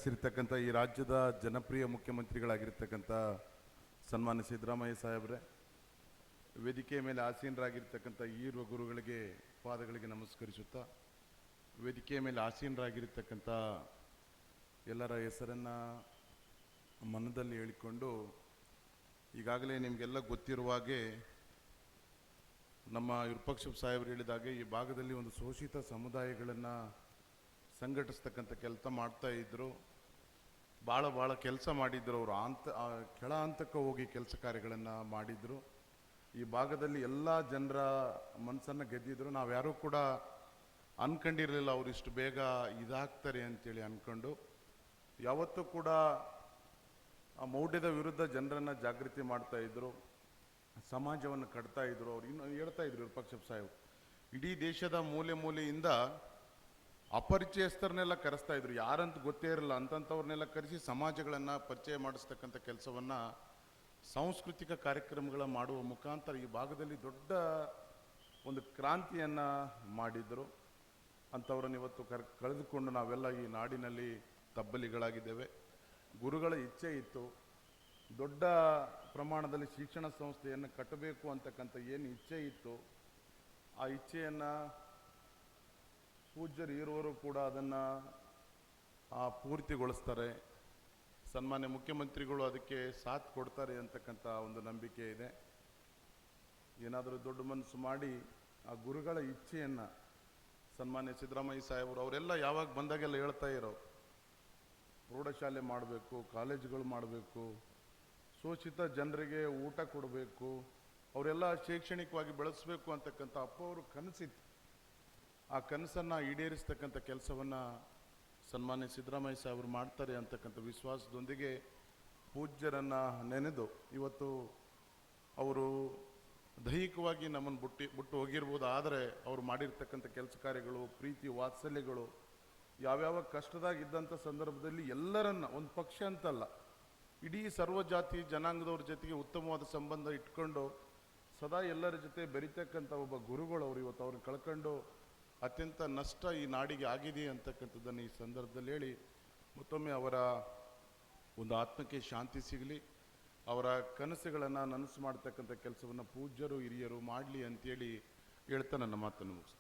ನಡೆಸಿರ್ತಕ್ಕಂಥ ಈ ರಾಜ್ಯದ ಜನಪ್ರಿಯ ಮುಖ್ಯಮಂತ್ರಿಗಳಾಗಿರ್ತಕ್ಕಂಥ ಸನ್ಮಾನ್ಯ ಸಿದ್ದರಾಮಯ್ಯ ಸಾಹೇಬ್ರೆ, ವೇದಿಕೆಯ ಮೇಲೆ ಆಸೀನರಾಗಿರ್ತಕ್ಕಂಥ ಈರ್ವ ಗುರುಗಳಿಗೆ ಪಾದಗಳಿಗೆ ನಮಸ್ಕರಿಸುತ್ತಾ, ವೇದಿಕೆಯ ಮೇಲೆ ಆಸೀನರಾಗಿರ್ತಕ್ಕಂಥ ಎಲ್ಲರ ಹೆಸರನ್ನು ಮನದಲ್ಲಿ ಹೇಳಿಕೊಂಡು, ಈಗಾಗಲೇ ನಿಮಗೆಲ್ಲ ಗೊತ್ತಿರುವ ಹಾಗೆ ನಮ್ಮ ವಿರೂಪಾಕ್ಷಪ್ಪ ಸಾಹೇಬರು ಹೇಳಿದಾಗೆ ಈ ಭಾಗದಲ್ಲಿ ಒಂದು ಶೋಷಿತ ಸಮುದಾಯಗಳನ್ನು ಸಂಘಟಿಸ್ತಕ್ಕಂಥ ಕೆಲಸ ಮಾಡ್ತಾ ಇದ್ದರು. ಭಾಳ ಕೆಲಸ ಮಾಡಿದ್ರು ಅವರು. ಕೆಳ ಹಂತಕ್ಕೆ ಹೋಗಿ ಕೆಲಸ ಕಾರ್ಯಗಳನ್ನು ಮಾಡಿದರು. ಈ ಭಾಗದಲ್ಲಿ ಎಲ್ಲ ಜನರ ಮನಸ್ಸನ್ನು ಗೆದ್ದಿದ್ರು. ನಾವ್ಯಾರೂ ಕೂಡ ಅಂದ್ಕೊಂಡಿರಲಿಲ್ಲ ಅವರು ಇಷ್ಟು ಬೇಗ ಇದಾಗ್ತಾರೆ ಅಂತೇಳಿ ಅಂದ್ಕೊಂಡು. ಯಾವತ್ತೂ ಕೂಡ ಆ ಮೌಢ್ಯದ ವಿರುದ್ಧ ಜನರನ್ನು ಜಾಗೃತಿ ಮಾಡ್ತಾ ಇದ್ರು, ಸಮಾಜವನ್ನು ಕಟ್ತಾ ಇದ್ರು. ಅವ್ರು ಇನ್ನು ಹೇಳ್ತಾ ಇದ್ರು ವಿರೂಪಾಕ್ಷಪ್ಪ ಸಾಹೇಬ್, ಇಡೀ ದೇಶದ ಮೂಲೆ ಮೂಲೆಯಿಂದ ಅಪರಿಚಯಸ್ಥರನ್ನೆಲ್ಲ ಕರೆಸ್ತಾ ಇದ್ರು, ಯಾರಂತ ಗೊತ್ತೇ ಇರಲ್ಲ ಅಂತಂಥವ್ರನ್ನೆಲ್ಲ ಕರೆಸಿ ಸಮಾಜಗಳನ್ನು ಪರಿಚಯ ಮಾಡಿಸ್ತಕ್ಕಂಥ ಕೆಲಸವನ್ನು ಸಾಂಸ್ಕೃತಿಕ ಕಾರ್ಯಕ್ರಮಗಳ ಮಾಡುವ ಮುಖಾಂತರ ಈ ಭಾಗದಲ್ಲಿ ದೊಡ್ಡ ಒಂದು ಕ್ರಾಂತಿಯನ್ನು ಮಾಡಿದ್ರು. ಅಂಥವ್ರನ್ನ ಇವತ್ತು ಕಳೆದುಕೊಂಡು ನಾವೆಲ್ಲ ಈ ನಾಡಿನಲ್ಲಿ ತಬ್ಬಲಿಗಳಾಗಿದ್ದೇವೆ. ಗುರುಗಳ ಇಚ್ಛೆ ಇತ್ತು, ದೊಡ್ಡ ಪ್ರಮಾಣದಲ್ಲಿ ಶಿಕ್ಷಣ ಸಂಸ್ಥೆಯನ್ನು ಕಟ್ಟಬೇಕು ಅಂತಕ್ಕಂಥ ಏನು ಇಚ್ಛೆ ಇತ್ತು, ಆ ಇಚ್ಛೆಯನ್ನು ಪೂಜ್ಯರು ಇರುವವರು ಕೂಡ ಅದನ್ನು ಪೂರ್ತಿಗೊಳಿಸ್ತಾರೆ. ಸನ್ಮಾನ್ಯ ಮುಖ್ಯಮಂತ್ರಿಗಳು ಅದಕ್ಕೆ ಸಾಥ್ ಕೊಡ್ತಾರೆ ಅಂತಕ್ಕಂಥ ಒಂದು ನಂಬಿಕೆ ಇದೆ. ಏನಾದರೂ ದೊಡ್ಡ ಮನಸ್ಸು ಮಾಡಿ ಆ ಗುರುಗಳ ಇಚ್ಛೆಯನ್ನು ಸನ್ಮಾನ್ಯ ಸಿದ್ದರಾಮಯ್ಯ ಸಾಹೇಬರು ಅವರೆಲ್ಲ ಯಾವಾಗ ಬಂದಾಗೆಲ್ಲ ಹೇಳ್ತಾ ಇರೋ, ಪ್ರೌಢಶಾಲೆ ಮಾಡಬೇಕು, ಕಾಲೇಜುಗಳು ಮಾಡಬೇಕು, ಶೋಷಿತ ಜನರಿಗೆ ಊಟ ಕೊಡಬೇಕು, ಅವರೆಲ್ಲ ಶೈಕ್ಷಣಿಕವಾಗಿ ಬೆಳೆಸಬೇಕು ಅಂತಕ್ಕಂಥ ಅವರು ಕನಸಿತ್ತು. ಆ ಕನಸನ್ನು ಈಡೇರಿಸ್ತಕ್ಕಂಥ ಕೆಲಸವನ್ನು ಸನ್ಮಾನ್ಯ ಸಿದ್ದರಾಮಯ್ಯ ಸಾಹೇಬರು ಮಾಡ್ತಾರೆ ಅಂತಕ್ಕಂಥ ವಿಶ್ವಾಸದೊಂದಿಗೆ ಪೂಜ್ಯರನ್ನು ನೆನೆದು ಇವತ್ತು ಅವರು ದೈಹಿಕವಾಗಿ ನಮ್ಮನ್ನು ಬಿಟ್ಟು ಹೋಗಿರ್ಬೋದು. ಆದರೆ ಅವರು ಮಾಡಿರ್ತಕ್ಕಂಥ ಕೆಲಸ ಕಾರ್ಯಗಳು, ಪ್ರೀತಿ ವಾತ್ಸಲ್ಯಗಳು, ಯಾವ್ಯಾವ ಕಷ್ಟದಾಗಿದ್ದಂಥ ಸಂದರ್ಭದಲ್ಲಿ ಎಲ್ಲರನ್ನ, ಒಂದು ಪಕ್ಷ ಅಂತಲ್ಲ, ಇಡೀ ಸರ್ವಜಾತಿ ಜನಾಂಗದವ್ರ ಜೊತೆಗೆ ಉತ್ತಮವಾದ ಸಂಬಂಧ ಇಟ್ಕೊಂಡು ಸದಾ ಎಲ್ಲರ ಜೊತೆ ಬೆರೀತಕ್ಕಂಥ ಒಬ್ಬ ಗುರುಗಳು ಅವರು. ಇವತ್ತು ಅವ್ರನ್ನ ಕಳ್ಕೊಂಡು ಅತ್ಯಂತ ನಷ್ಟ ಈ ನಾಡಿಗೆ ಆಗಿದೆ ಅಂತಕ್ಕಂಥದ್ದನ್ನು ಈ ಸಂದರ್ಭದಲ್ಲಿ ಹೇಳಿ, ಮತ್ತೊಮ್ಮೆ ಅವರ ಒಂದು ಆತ್ಮಕ್ಕೆ ಶಾಂತಿ ಸಿಗಲಿ, ಅವರ ಕನಸುಗಳನ್ನು ನನಸು ಮಾಡ್ತಕ್ಕಂಥ ಕೆಲಸವನ್ನು ಪೂಜ್ಯರು ಹಿರಿಯರು ಮಾಡಲಿ ಅಂತೇಳಿ ಹೇಳ್ತಾ ನನ್ನ ಮಾತನ್ನು ಮುಗಿಸ್ತೀನಿ.